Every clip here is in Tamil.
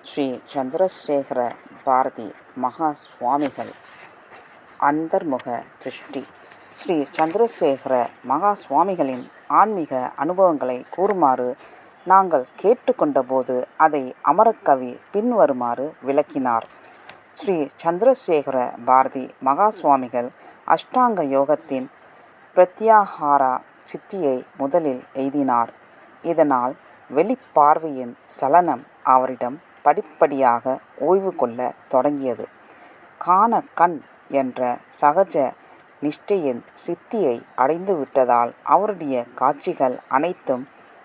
ஸ்ரீ சந்திரசேகர பாரதி மகா சுவாமிகள் அந்தர்முக திருஷ்டி. ஸ்ரீ சந்திரசேகர மகா சுவாமிகளின் ஆன்மீக அனுபவங்களை கூறுமாறு நாங்கள் கேட்டுக்கொண்டபோது அதை அமரக்கவி பின்வருமாறு விளக்கினார். ஸ்ரீ சந்திரசேகர பாரதி மகா சுவாமிகள் அஷ்டாங்க யோகத்தின் பிரத்யாகாரா சித்தியை முதலில் எய்தினார். இதனால் வெளிப்பார்வையின் சலனம் அவரிடம் படிப்படியாக ஓய்வு கொள்ள தொடங்கியது. காண கண் என்ற சகஜ நிஷ்டையின் சித்தியை அடைந்து விட்டதால் அவருடைய காட்சிகள் அனைத்தும்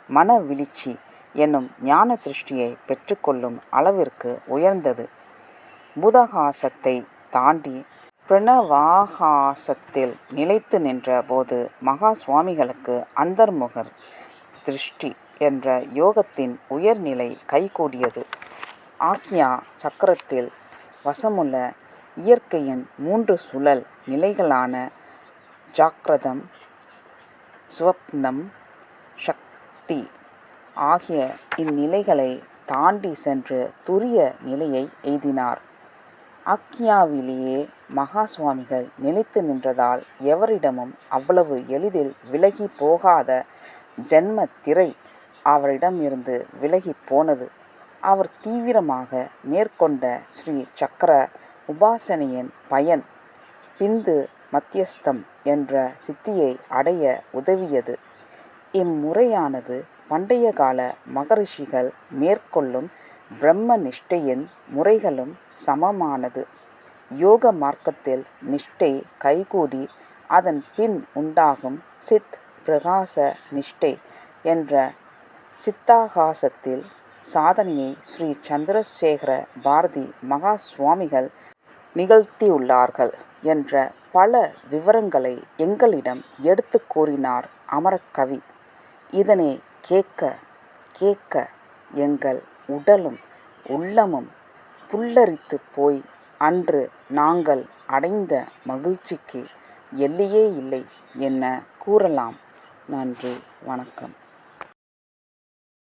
மனவிழிச்சி என்னும் ஞான திருஷ்டியை பெற்றுக்கொள்ளும் அளவிற்கு உயர்ந்தது. பூதாகாசத்தை தாண்டி பிரணவாகாசத்தில் நிலைத்து நின்ற போது மகா சுவாமிகளுக்கு அந்தர்முகர் திருஷ்டி என்ற யோகத்தின் உயர்நிலை கைகூடியது. ஆக்ஞா சக்கரத்தில் வசமுள்ள இயற்கையின் 3 சுழல் நிலைகளான ஜாக்ரதம், சுவப்னம், சக்தி ஆகிய இந்நிலைகளை தாண்டி சென்று துரிய நிலையை எய்தினார். ஆக்ஞாவிலேயே மகா சுவாமிகள் நிலைத்து நின்றதால் எவரிடமும் அவ்வளவு எளிதில் விலகி போகாத ஜென்ம திரை அவரிடமிருந்து விலகி போனது. அவர் தீவிரமாக மேற்கொண்ட ஸ்ரீ சக்கர உபாசனையின் பயன் பிந்து மத்தியஸ்தம் என்ற சித்தியை அடைய உதவியது. இம்முறையானது பண்டைய கால மகரிஷிகள் மேற்கொள்ளும் பிரம்ம நிஷ்டையின் முறைகளும் சமமானது. யோக மார்க்கத்தில் நிஷ்டை கைகூடி அதன் பின் உண்டாகும் சித் பிரகாச நிஷ்டை என்ற சித்தாகாசத்தில் சாதனையை ஸ்ரீ சந்திரசேகர பாரதி மகா சுவாமிகள் நிகழ்த்தியுள்ளார்கள் என்ற பல விவரங்களை எங்களிடம் எடுத்து கூறினார் அமரக்கவி. இதனை கேட்க கேட்க எங்கள் உடலும் உள்ளமும் புல்லரித்து போய் அன்று நாங்கள் அடைந்த மகிழ்ச்சிக்கு எல்லையே இல்லை என்ன கூறலாம். நன்றி, வணக்கம்.